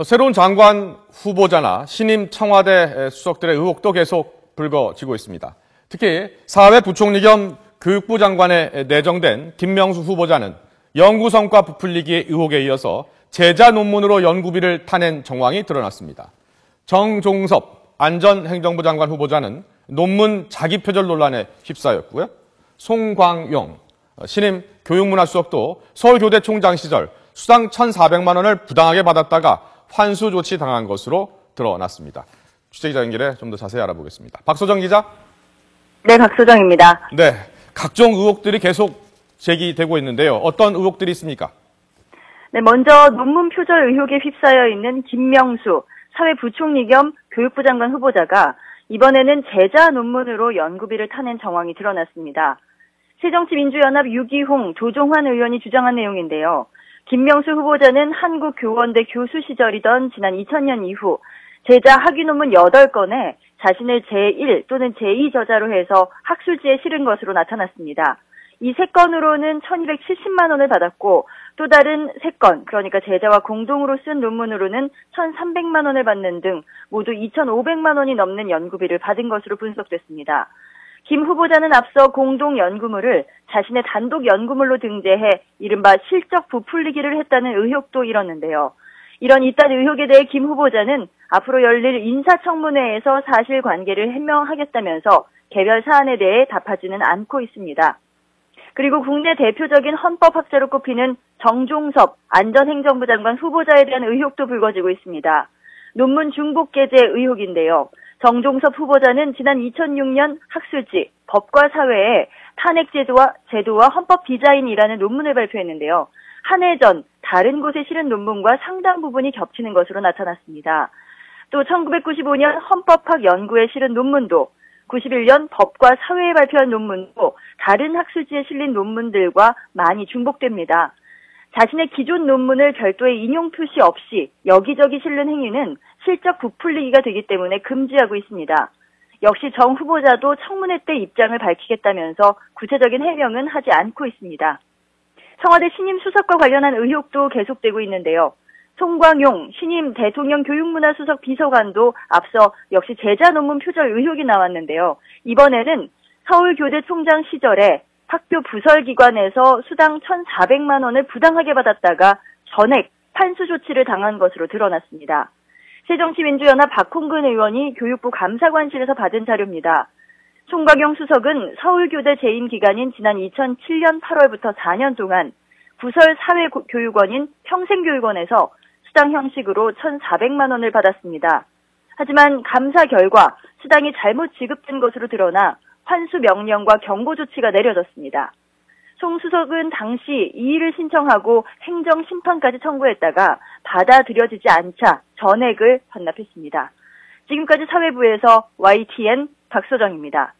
새로운 장관 후보자나 신임 청와대 수석들의 의혹도 계속 불거지고 있습니다. 특히 사회부총리 겸 교육부 장관에 내정된 김명수 후보자는 연구 성과 부풀리기의 의혹에 이어서 제자 논문으로 연구비를 타낸 정황이 드러났습니다. 정종섭 안전행정부 장관 후보자는 논문 자기 표절 논란에 휩싸였고요. 송광용 신임 교육문화수석도 서울교대 총장 시절 수당 1,400만 원을 부당하게 받았다가 환수 조치 당한 것으로 드러났습니다. 취재기자 연결해 좀 더 자세히 알아보겠습니다. 박소정 기자. 네, 박소정입니다. 네, 각종 의혹들이 계속 제기되고 있는데요. 어떤 의혹들이 있습니까? 네, 먼저 논문 표절 의혹에 휩싸여 있는 김명수 사회부총리 겸 교육부 장관 후보자가 이번에는 제자 논문으로 연구비를 타낸 정황이 드러났습니다. 새정치민주연합 유기홍, 조종환 의원이 주장한 내용인데요. 김명수 후보자는 한국교원대 교수 시절이던 지난 2000년 이후 제자 학위 논문 8건에 자신을 제1 또는 제2 저자로 해서 학술지에 실은 것으로 나타났습니다. 이 3건으로는 1270만 원을 받았고 또 다른 3건, 그러니까 제자와 공동으로 쓴 논문으로는 1300만 원을 받는 등 모두 2500만 원이 넘는 연구비를 받은 것으로 분석됐습니다. 김 후보자는 앞서 공동 연구물을 자신의 단독 연구물로 등재해 이른바 실적 부풀리기를 했다는 의혹도 일었는데요. 이런 잇따른 의혹에 대해 김 후보자는 앞으로 열릴 인사청문회에서 사실관계를 해명하겠다면서 개별 사안에 대해 답하지는 않고 있습니다. 그리고 국내 대표적인 헌법학자로 꼽히는 정종섭 안전행정부 장관 후보자에 대한 의혹도 불거지고 있습니다. 논문 중복 게재 의혹인데요. 정종섭 후보자는 지난 2006년 학술지 법과 사회에 탄핵 제도와 헌법 디자인이라는 논문을 발표했는데요. 한 해 전 다른 곳에 실은 논문과 상당 부분이 겹치는 것으로 나타났습니다. 또 1995년 헌법학 연구에 실은 논문도 91년 법과 사회에 발표한 논문도 다른 학술지에 실린 논문들과 많이 중복됩니다. 자신의 기존 논문을 별도의 인용 표시 없이 여기저기 실는 행위는 실적 부풀리기가 되기 때문에 금지하고 있습니다. 역시 정 후보자도 청문회 때 입장을 밝히겠다면서 구체적인 해명은 하지 않고 있습니다. 청와대 신임 수석과 관련한 의혹도 계속되고 있는데요. 송광용 신임 대통령 교육문화수석 비서관도 앞서 역시 제자 논문 표절 의혹이 나왔는데요. 이번에는 서울교대 총장 시절에 학교 부설기관에서 수당 1,400만 원을 부당하게 받았다가 전액 환수 조치를 당한 것으로 드러났습니다. 새정치민주연합 박홍근 의원이 교육부 감사관실에서 받은 자료입니다. 송광용 수석은 서울교대 재임 기간인 지난 2007년 8월부터 4년 동안 부설 사회교육원인 평생교육원에서 수당 형식으로 1,400만 원을 받았습니다. 하지만 감사 결과 수당이 잘못 지급된 것으로 드러나 환수 명령과 경고 조치가 내려졌습니다. 송 수석은 당시 이의를 신청하고 행정심판까지 청구했다가 받아들여지지 않자 전액을 반납했습니다. 지금까지 사회부에서 YTN 박소정입니다.